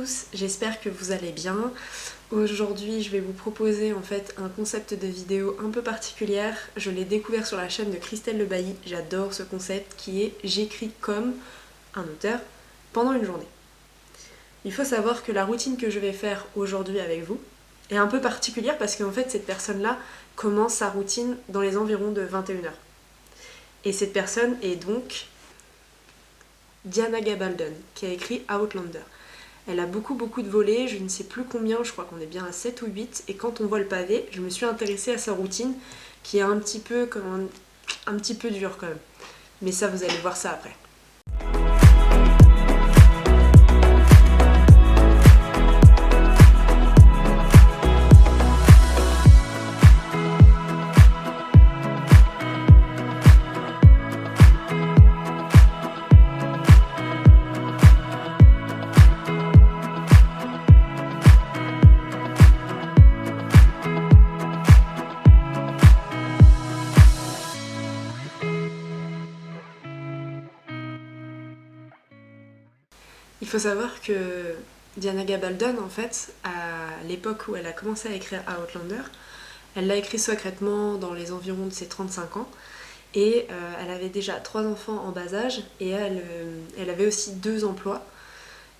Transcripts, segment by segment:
tous, j'espère que vous allez bien. Aujourd'hui je vais vous proposer en fait un concept de vidéo un peu particulière. Je l'ai découvert sur la chaîne de Christelle Le Bailly, j'adore ce concept qui est j'écris comme un auteur pendant une journée. Il faut savoir que la routine que je vais faire aujourd'hui avec vous est un peu particulière parce qu'en fait cette personne-là commence sa routine dans les environs de 21h. Et cette personne est donc Diana Gabaldon qui a écrit Outlander. Elle a beaucoup de volets, je ne sais plus combien, je crois qu'on est bien à 7 ou 8, et quand on voit le pavé, je me suis intéressée à sa routine qui est un petit peu dure quand même. Mais ça, vous allez voir ça après. Il faut savoir que Diana Gabaldon, en fait, à l'époque où elle a commencé à écrire Outlander, elle l'a écrit secrètement dans les environs de ses 35 ans, et elle avait déjà 3 enfants en bas âge, et elle avait aussi 2 emplois,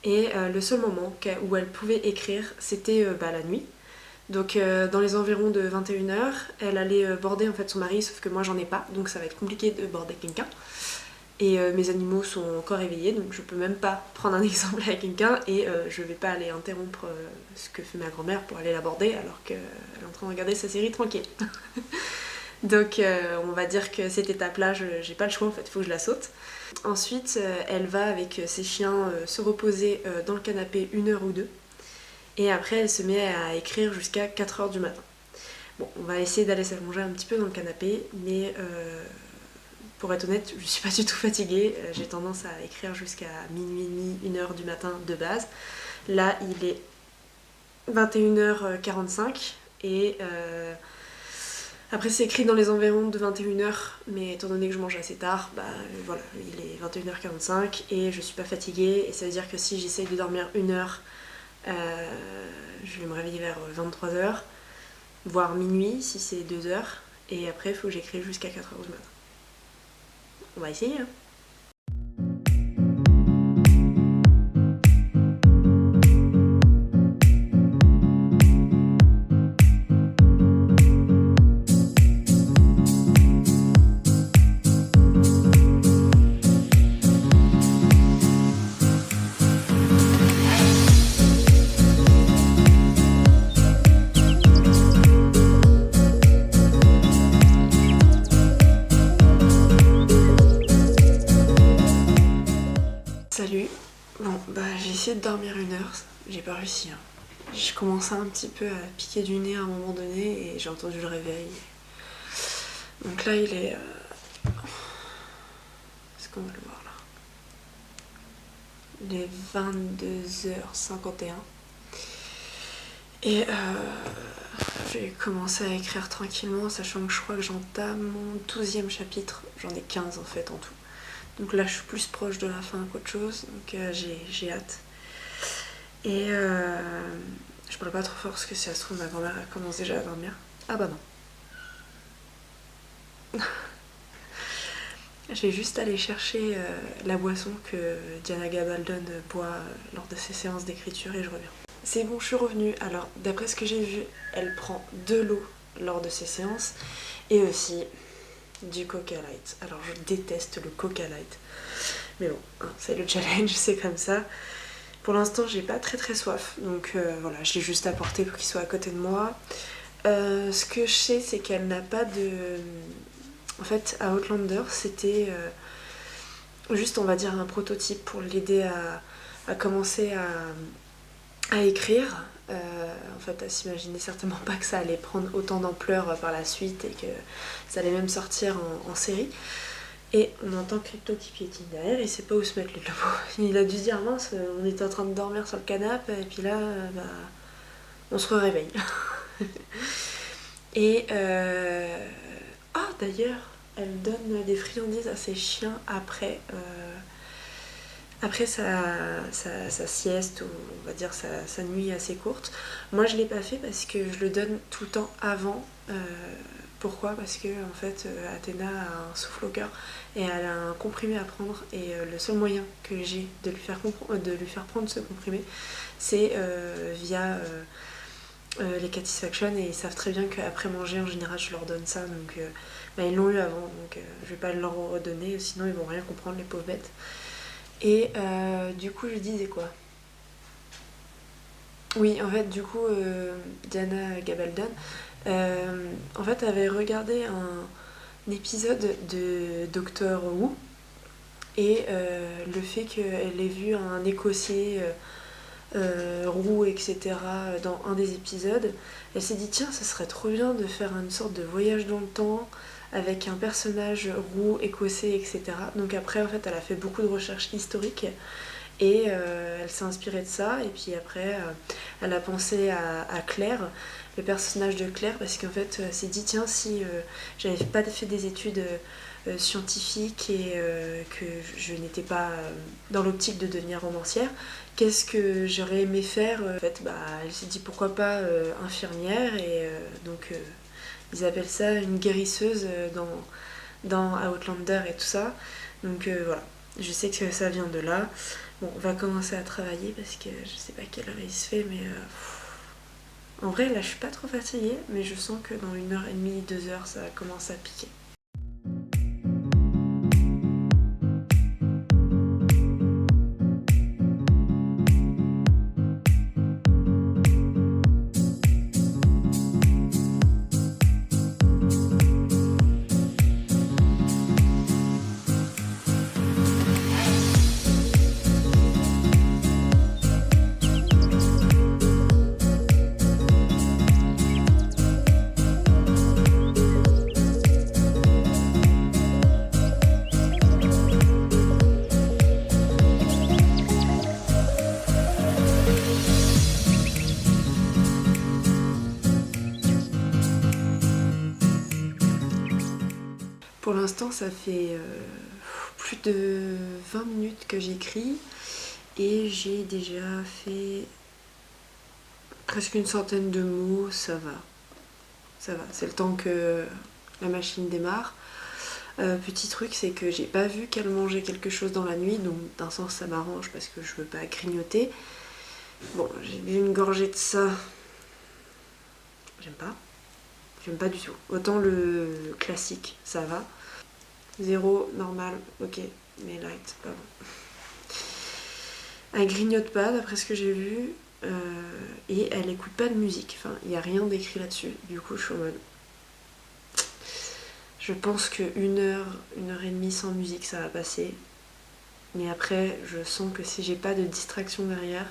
et le seul moment où elle pouvait écrire, c'était la nuit. Donc dans les environs de 21h, elle allait border en fait son mari, sauf que moi j'en ai pas, donc ça va être compliqué de border quelqu'un. Et mes animaux sont encore éveillés, donc je peux même pas prendre un exemple avec quelqu'un et je vais pas aller interrompre ce que fait ma grand-mère pour aller l'aborder alors qu'elle est en train de regarder sa série tranquille. Donc on va dire que cette étape-là, j'ai pas le choix en fait, il faut que je la saute. Ensuite, elle va avec ses chiens se reposer dans le canapé 1 heure ou 2. Et après, elle se met à écrire jusqu'à 4h du matin. Bon, on va essayer d'aller s'allonger un petit peu dans le canapé, mais pour être honnête, je suis pas du tout fatiguée. J'ai tendance à écrire jusqu'à minuit et demi, 1h du matin de base. Là, il est 21h45 et après c'est écrit dans les environs de 21h, mais étant donné que je mange assez tard, voilà, il est 21h45 et je suis pas fatiguée et ça veut dire que si j'essaye de dormir 1 heure, je vais me réveiller vers 23h, voire minuit si c'est 2 heures, et après il faut que j'écrive jusqu'à 4h du matin. On va essayer, hein. Salut, bon j'ai essayé de dormir 1 heure, j'ai pas réussi, hein. Je commençais un petit peu à piquer du nez à un moment donné et j'ai entendu le réveil. Donc là il est... Est-ce qu'on va le voir là? Il est 22h51 et j'ai commencé à écrire tranquillement, sachant que je crois que j'entame mon 12e chapitre, j'en ai 15 en fait en tout. Donc là je suis plus proche de la fin qu'autre chose, donc j'ai hâte. Et je parle pas trop fort parce que si ça se trouve ma grand-mère elle commence déjà à dormir. Ah bah non. Je vais juste aller chercher la boisson que Diana Gabaldon boit lors de ses séances d'écriture et je reviens. C'est bon, je suis revenue. Alors d'après ce que j'ai vu, elle prend de l'eau lors de ses séances et aussi du Coca Light. Alors je déteste le Coca Light, mais bon, c'est le challenge, c'est comme ça. Pour l'instant j'ai pas très soif, donc voilà, je l'ai juste apporté pour qu'il soit à côté de moi. Ce que je sais c'est qu'elle n'a pas de... En fait à Outlander c'était juste on va dire un prototype pour l'aider à commencer à écrire. En fait, elle s'imaginait certainement pas que ça allait prendre autant d'ampleur par la suite et que ça allait même sortir en série. Et on entend Crypto qui piétine derrière, il sait pas où se mettre le pauvre. Il a dû se dire mince, on était en train de dormir sur le canapé et puis là, on se réveille. Et d'ailleurs, elle donne des friandises à ses chiens après Après sa sieste, ou on va dire sa nuit assez courte, moi je l'ai pas fait parce que je le donne tout le temps avant. Pourquoi? Parce que en fait Athéna a un souffle au cœur et elle a un comprimé à prendre, et le seul moyen que j'ai de lui faire prendre ce comprimé, c'est via les Catisfaction, et ils savent très bien qu'après manger en général je leur donne ça, donc bah, ils l'ont eu avant, donc je vais pas leur redonner, sinon ils vont rien comprendre les pauvres bêtes. Et du coup je disais quoi? Oui, en fait du coup Diana Gabaldon en fait avait regardé un épisode de Doctor Who, et le fait qu'elle ait vu un écossais roux, etc. dans un des épisodes, elle s'est dit tiens, ça serait trop bien de faire une sorte de voyage dans le temps avec un personnage roux, écossais, etc. Donc après, en fait, elle a fait beaucoup de recherches historiques, et elle s'est inspirée de ça, et puis après, elle a pensé à Claire, le personnage de Claire, parce qu'en fait, elle s'est dit tiens, si j'avais pas fait des études scientifiques, et que je n'étais pas dans l'optique de devenir romancière, qu'est-ce que j'aurais aimé faire? En fait, bah, elle s'est dit pourquoi pas infirmière, et donc ils appellent ça une guérisseuse dans Outlander et tout ça. Donc voilà, je sais que ça vient de là. Bon, on va commencer à travailler parce que je sais pas quelle heure il se fait, mais en vrai là je suis pas trop fatiguée, mais je sens que dans 1h30, 2 heures ça commence à piquer. Pour l'instant, ça fait plus de 20 minutes que j'écris, et j'ai déjà fait presque une centaine de mots. Ça va, ça va. C'est le temps que la machine démarre. Petit truc, c'est que j'ai pas vu qu'elle mangeait quelque chose dans la nuit, donc d'un sens ça m'arrange parce que je veux pas grignoter. Bon, j'ai bu une gorgée de ça. J'aime pas. J'aime pas du tout. Autant le classique, ça va. Zéro, normal, ok, mais light, pas bon. Elle grignote pas d'après ce que j'ai vu, et elle écoute pas de musique. Enfin, il n'y a rien d'écrit là-dessus. Du coup, je suis en mode. Je pense que 1 heure, 1h30 sans musique, ça va passer. Mais après, je sens que si j'ai pas de distraction derrière,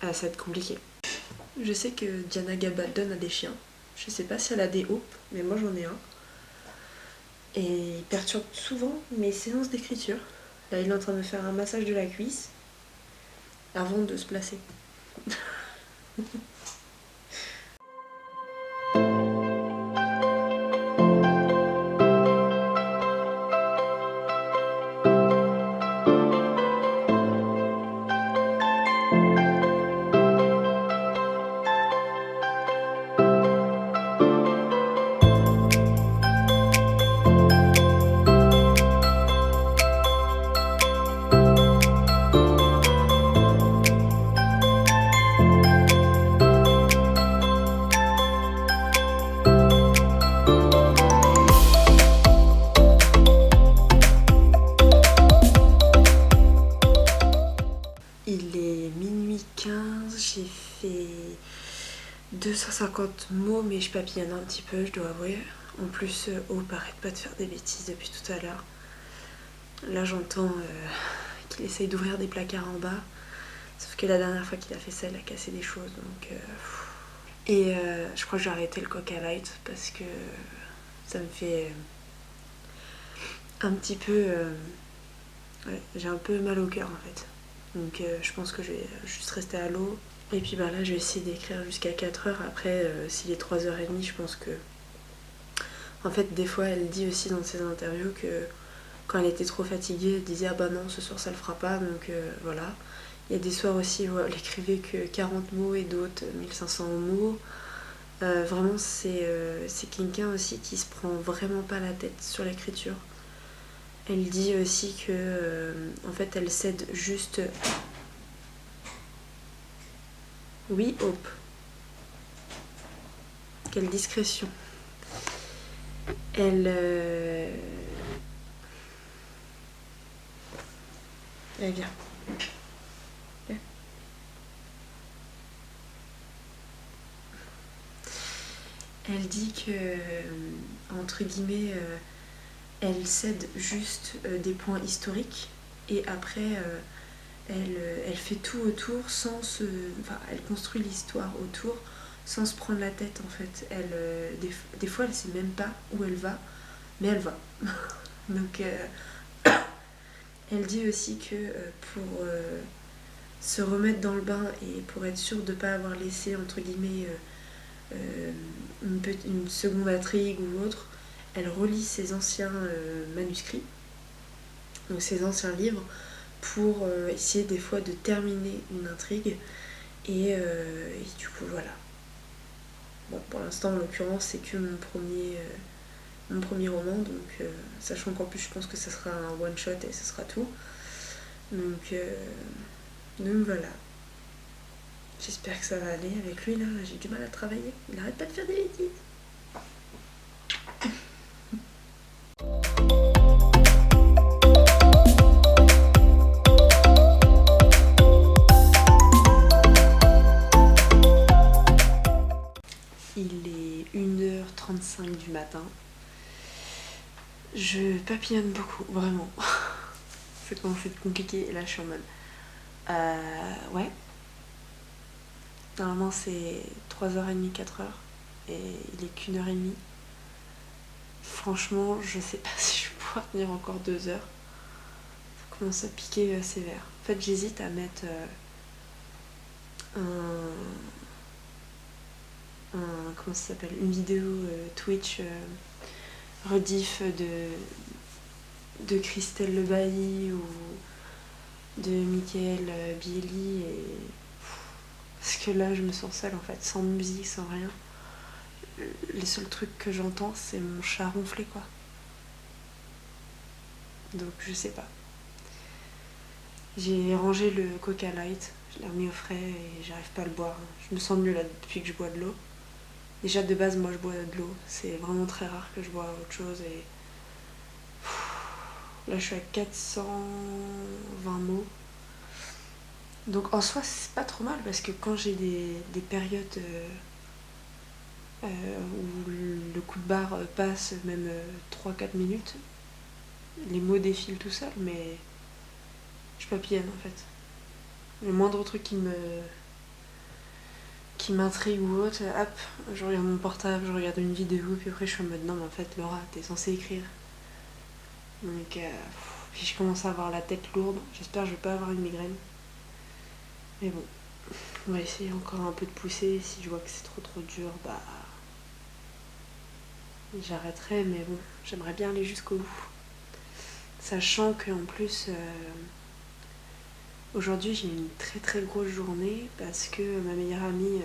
ça va être compliqué. Je sais que Diana Gabaldon a des chiens. Je sais pas si elle a des hoops, mais moi j'en ai un. Et il perturbe souvent mes séances d'écriture. Là, il est en train de me faire un massage de la cuisse avant de se placer. Il est minuit 15, j'ai fait 250 mots, mais je papillonne un petit peu, je dois avouer. En plus, arrête pas de faire des bêtises depuis tout à l'heure. Là, j'entends qu'il essaye d'ouvrir des placards en bas. Sauf que la dernière fois qu'il a fait ça, il a cassé des choses. Donc, et je crois que j'ai arrêté le Coca Light parce que ça me fait un petit peu. Ouais, j'ai un peu mal au cœur en fait. Donc je pense que je vais juste rester à l'eau. Et puis bah là, je vais essayer d'écrire jusqu'à 4 heures. Après, s'il est 3h30, je pense que. En fait, des fois, elle dit aussi dans ses interviews que Quand elle était trop fatiguée, elle disait ah bah non, ce soir ça le fera pas, donc voilà. Il y a des soirs aussi où elle écrivait que 40 mots et d'autres 1500 mots. Vraiment, c'est quelqu'un aussi qui se prend vraiment pas la tête sur l'écriture. Elle dit aussi que en fait elle cède juste. Oui, Hope. Quelle discrétion. Elle vient. Elle dit que, entre guillemets, elle cède juste des points historiques et après elle fait tout autour sans se... Enfin, elle construit l'histoire autour sans se prendre la tête en fait. Des fois elle sait même pas où elle va, mais elle va. Donc elle dit aussi que pour se remettre dans le bain et pour être sûre de ne pas avoir laissé entre guillemets une seconde intrigue ou autre, elle relit ses anciens manuscrits, donc ses anciens livres, pour essayer des fois de terminer une intrigue et du coup voilà. Bon, pour l'instant en l'occurrence c'est que mon premier roman, donc sachant qu'en plus je pense que ça sera un one shot et ce sera tout, donc voilà. J'espère que ça va aller avec lui là, j'ai du mal à travailler, il arrête pas de faire des bêtises. Il est 1h35 du matin. Je papillonne beaucoup, vraiment. Ça commence à être compliqué et là je suis en mode... ouais. Normalement c'est 3h30, 4h et il est qu'1h30. Franchement, je sais pas si je vais pouvoir tenir encore 2 heures. Ça commence à piquer sévère. En fait, j'hésite à mettre comment ça s'appelle, une vidéo Twitch rediff de Christelle Le Bailly ou de Michael Bieli et... Parce que là je me sens seule en fait, sans musique, sans rien. Les seuls trucs que j'entends c'est mon chat ronfler quoi. Donc je sais pas. J'ai rangé le Coca Light, je l'ai remis au frais et j'arrive pas à le boire. Je me sens mieux là depuis que je bois de l'eau. Déjà de base moi je bois de l'eau, c'est vraiment très rare que je bois autre chose et... Là je suis à 420 mots. Donc en soi c'est pas trop mal parce que quand j'ai des périodes où le coup de barre passe même 3-4 minutes, les mots défilent tout seul mais je papillonne en fait. Le moindre truc qui m'intrigue ou autre, hop, je regarde mon portable, je regarde une vidéo, puis après je suis en mode non mais en fait Laura, t'es censée écrire. Donc puis je commence à avoir la tête lourde, j'espère que je vais pas avoir une migraine. Mais bon, on va essayer encore un peu de pousser, si je vois que c'est trop dur, bah j'arrêterai, mais bon, j'aimerais bien aller jusqu'au bout. Sachant qu'en plus, aujourd'hui j'ai une très grosse journée parce que ma meilleure amie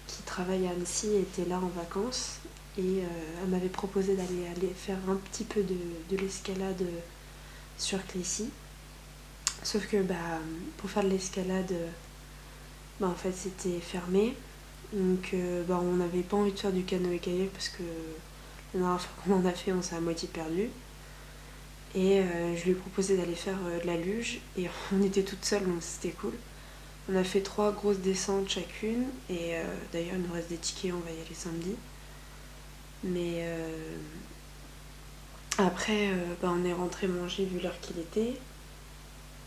qui travaille à Annecy était là en vacances et elle m'avait proposé d'aller faire un petit peu de l'escalade sur Clécy. Sauf que pour faire de l'escalade, en fait c'était fermé. Donc on n'avait pas envie de faire du canoë-kayak parce que la dernière fois qu'on en a fait on s'est à moitié perdu. Et je lui ai proposé d'aller faire de la luge et on était toutes seules donc c'était cool. On a fait 3 grosses descentes chacune et d'ailleurs il nous reste des tickets, on va y aller samedi. Mais après on est rentré manger vu l'heure qu'il était.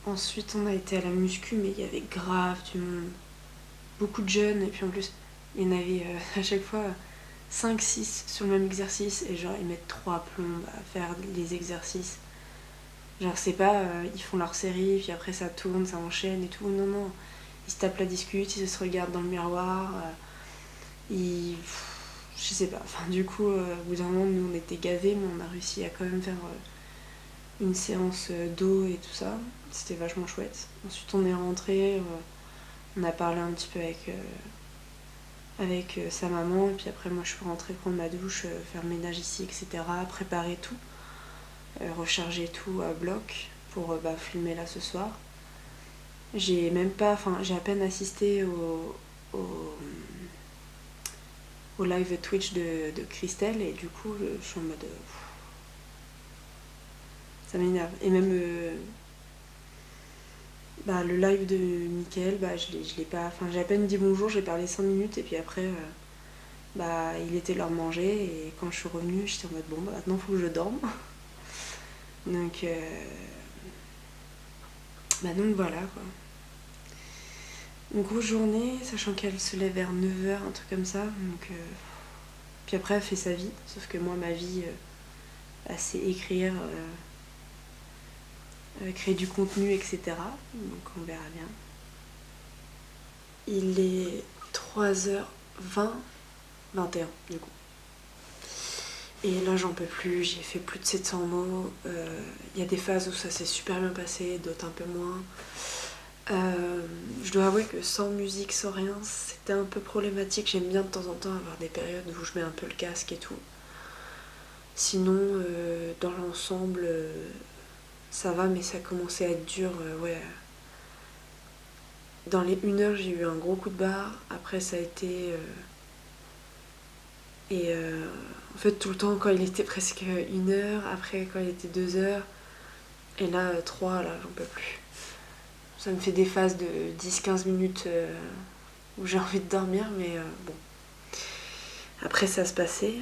Ensuite on a été à la muscu mais il y avait grave du monde. Beaucoup de jeunes et puis en plus il y en avait à chaque fois 5-6 sur le même exercice et genre ils mettent 3 plombes à faire les exercices. Genre c'est pas ils font leur série puis après ça tourne, ça enchaîne et tout, non. Ils se tapent la discute, ils se regardent dans le miroir, je sais pas, enfin du coup au bout d'un moment nous on était gavés mais on a réussi à quand même faire une séance d'eau et tout ça. C'était vachement chouette. Ensuite on est rentré, on a parlé un petit peu avec sa maman, et puis après moi je suis rentrée prendre ma douche, faire le ménage ici, etc. Préparer tout, recharger tout à bloc pour filmer là ce soir. J'ai à peine assisté au live Twitch de Christelle, et du coup je suis en mode ça m'énerve. Et même le live de Mickaël, je l'ai pas. Enfin, j'ai à peine dit bonjour, j'ai parlé 5 minutes, et puis après il était l'heure de manger, et quand je suis revenue j'étais en mode bon maintenant faut que je dorme. Donc donc voilà quoi. Une grosse journée, sachant qu'elle se lève vers 9h, un truc comme ça. Donc, puis après, elle fait sa vie. Sauf que moi, ma vie, c'est écrire, créer du contenu, etc. Donc on verra bien. Il est 3h20, 21 du coup. Et là, j'en peux plus, j'ai fait plus de 700 mots. Il y a des phases où ça s'est super bien passé, d'autres un peu moins. Je dois avouer que sans musique, sans rien, c'était un peu problématique. J'aime bien de temps en temps avoir des périodes où je mets un peu le casque et tout. Sinon, dans l'ensemble, ça va, mais ça commençait à être dur. Ouais. Dans les 1h, j'ai eu un gros coup de barre. Après, ça a été... en fait, tout le temps, quand il était presque 1h, après, quand il était 2h, et là, 3, là, j'en peux plus. Ça me fait des phases de 10-15 minutes où j'ai envie de dormir, mais bon. Après, ça se passait.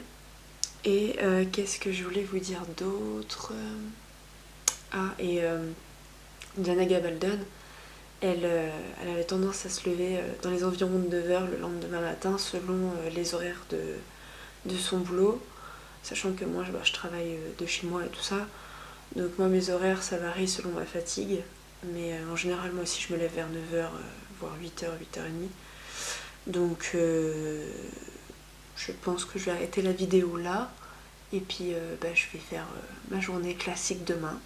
Et qu'est-ce que je voulais vous dire d'autre? Diana Gabaldon, elle avait tendance à se lever dans les environs de 9h le lendemain matin, selon les horaires de son boulot. Sachant que moi, je travaille de chez moi et tout ça. Donc moi, mes horaires, ça varie selon ma fatigue. Mais en général, moi aussi, je me lève vers 9h, voire 8h, 8h30. Donc je pense que je vais arrêter la vidéo là. Et puis je vais faire ma journée classique demain.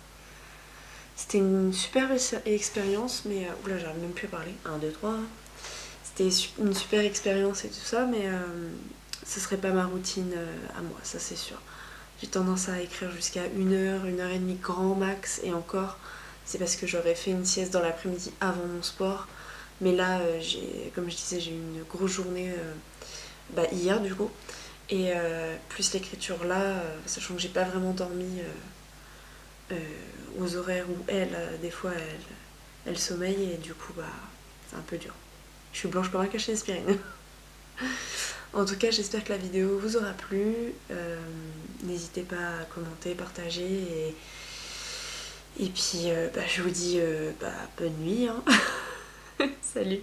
C'était une super expérience, mais... oula, j'arrive même plus à parler. 1, 2, 3. C'était une super expérience et tout ça, mais ce serait pas ma routine à moi, ça c'est sûr. J'ai tendance à écrire jusqu'à 1h, 1h30 grand max, et encore, c'est parce que j'aurais fait une sieste dans l'après-midi avant mon sport. Mais là, comme je disais, j'ai eu une grosse journée hier du coup. Et plus l'écriture là, sachant que j'ai pas vraiment dormi aux horaires où elle, des fois, elle sommeille, et du coup, c'est un peu dur. Je suis blanche comme un cachet d'aspirine. En tout cas, j'espère que la vidéo vous aura plu. N'hésitez pas à commenter, partager, et puis je vous dis bonne nuit. Hein. Salut.